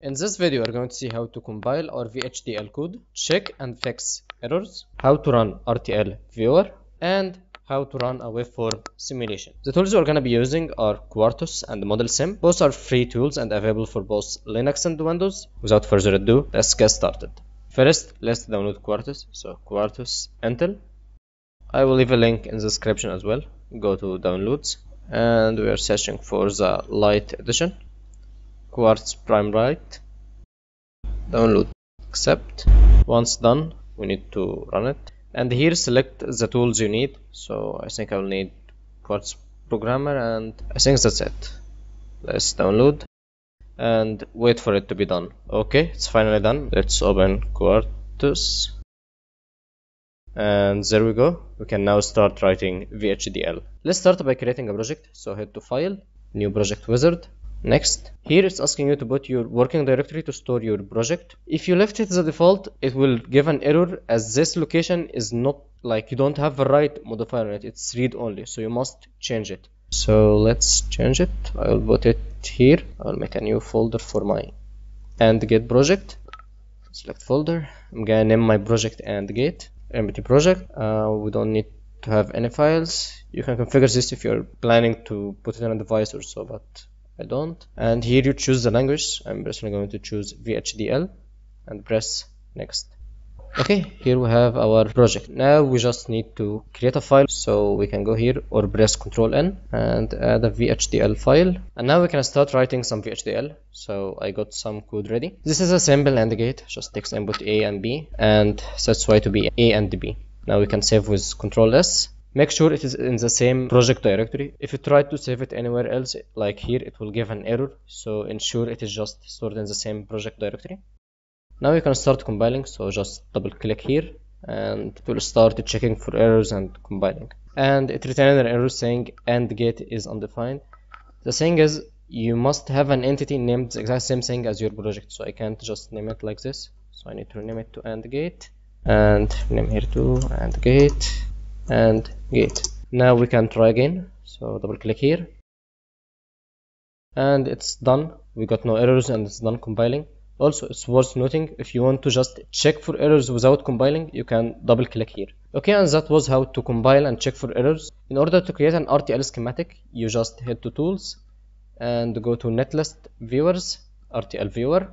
In this video, we're going to see how to compile our VHDL code, check and fix errors, how to run RTL Viewer, and how to run a waveform simulation. The tools we're going to be using are Quartus and ModelSim. Both are free tools and available for both Linux and Windows. Without further ado, let's get started. First, let's download Quartus. So Quartus Intel. I will leave a link in the description as well. Go to downloads and we are searching for the light edition. Quartz Prime Right. Download, accept. Once done, we need to run it. And here select the tools you need. So I think I will need Quartz Programmer, and I think that's it. Let's download and wait for it to be done. Okay, it's finally done. Let's open Quartus. And there we go. We can now start writing VHDL. Let's start by creating a project. So head to File, New Project Wizard. Next, here it's asking you to put your working directory to store your project. If you left it as a default, it will give an error, as this location is not, like, you don't have a right modifier on it, it's read only, so you must change it. So let's change it. I will put it here. I'll make a new folder for my AndGate project. Select folder. I'm gonna name my project AndGate empty project. We don't need to have any files. You can configure this if you're planning to put it on a device or so, but I don't. And here you choose the language. I'm personally going to choose VHDL and press next. Okay, here we have our project. Now we just need to create a file, so we can go here or press Ctrl N and add a VHDL file. And now we can start writing some VHDL. So I got some code ready. This is a simple AND gate, just takes input A and B and sets Y to be A and B. Now we can save with Ctrl S. Make sure it is in the same project directory. If you try to save it anywhere else, like here, it will give an error. So ensure it is just stored in the same project directory. Now you can start compiling. So just double click here and it will start checking for errors and compiling. And it returns an error saying AND gate is undefined. The thing is, you must have an entity named the exact same thing as your project. So I can't just name it like this. So I need to rename it to AND gate and name here to AND gate and gate. Now we can try again. So double click here and it's done. We got no errors and it's done compiling. Also, it's worth noting, if you want to just check for errors without compiling, you can double click here. Okay, and that was how to compile and check for errors. In order to create an RTL schematic, you just head to tools and go to netlist viewers, RTL viewer.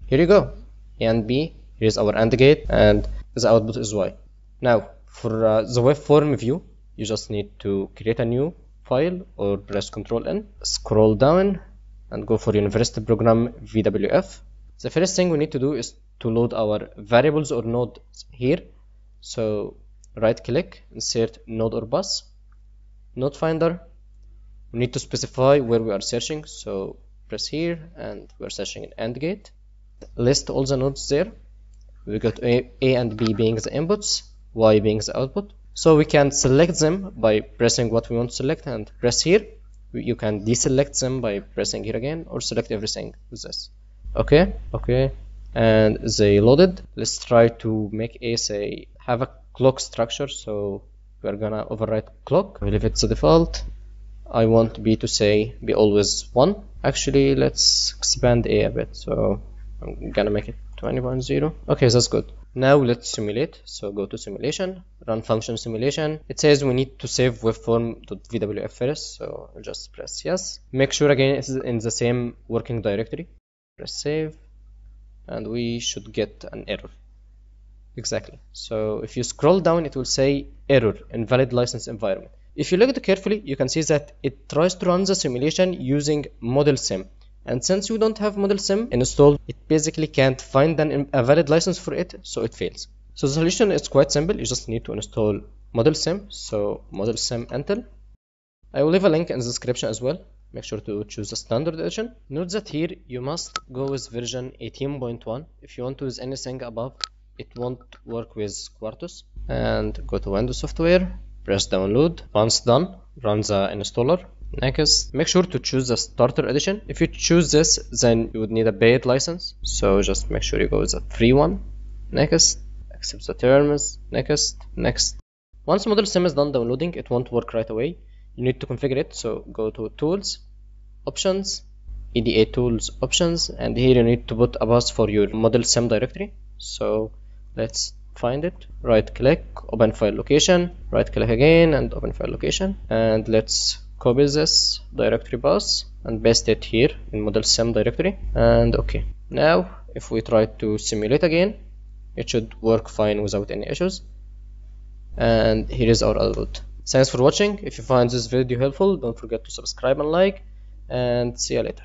Here you go, A and B. Here's our AND gate and the output is Y. Now for the waveform view, you just need to create a new file or press Ctrl N, scroll down and go for University Program VWF. The first thing we need to do is to load our variables or nodes here. So right click, insert node or bus, node finder. We need to specify where we are searching. So press here and we're searching in AND gate. List all the nodes there. We got A and B being the inputs, Y being the output. So we can select them by pressing what we want to select and press here. You can deselect them by pressing here again or select everything with this. Okay, and they loaded. Let's try to make A say have a clock structure. So we're gonna override clock. We leave it to default. I want B to say be always 1. Actually, let's expand A a bit. So I'm gonna make it 20.0. Okay, that's good. Now let's simulate. So go to simulation, run function simulation. It says we need to save waveform.vwf first, so I'll just press yes. Make sure again it's in the same working directory. Press save and we should get an error. Exactly. So if you scroll down, it will say error, invalid license environment. If you look at it carefully, you can see that it tries to run the simulation using ModelSim. And since you don't have ModelSim installed, it basically can't find a valid license for it, so it fails. So the solution is quite simple. You just need to install ModelSim. So ModelSim Intel. I will leave a link in the description as well. Make sure to choose the standard edition. Note that here you must go with version 18.1. If you want to use anything above, it won't work with Quartus. And go to Windows Software, press download. Once done, run the installer. Next, make sure to choose the starter edition. If you choose this, then you would need a paid license. So just make sure you go with the free one. Next, accept the terms. Next. Once ModelSim is done downloading, it won't work right away. You need to configure it. So go to tools, options, EDA tools options, and here you need to put a path for your ModelSim directory. So let's find it. Right click, open file location, right click again and open file location, and let's copy this directory path and paste it here in ModelSim directory. And okay, now if we try to simulate again, it should work fine without any issues. And here is our output. Thanks for watching. If you find this video helpful, don't forget to subscribe and like, and see you later.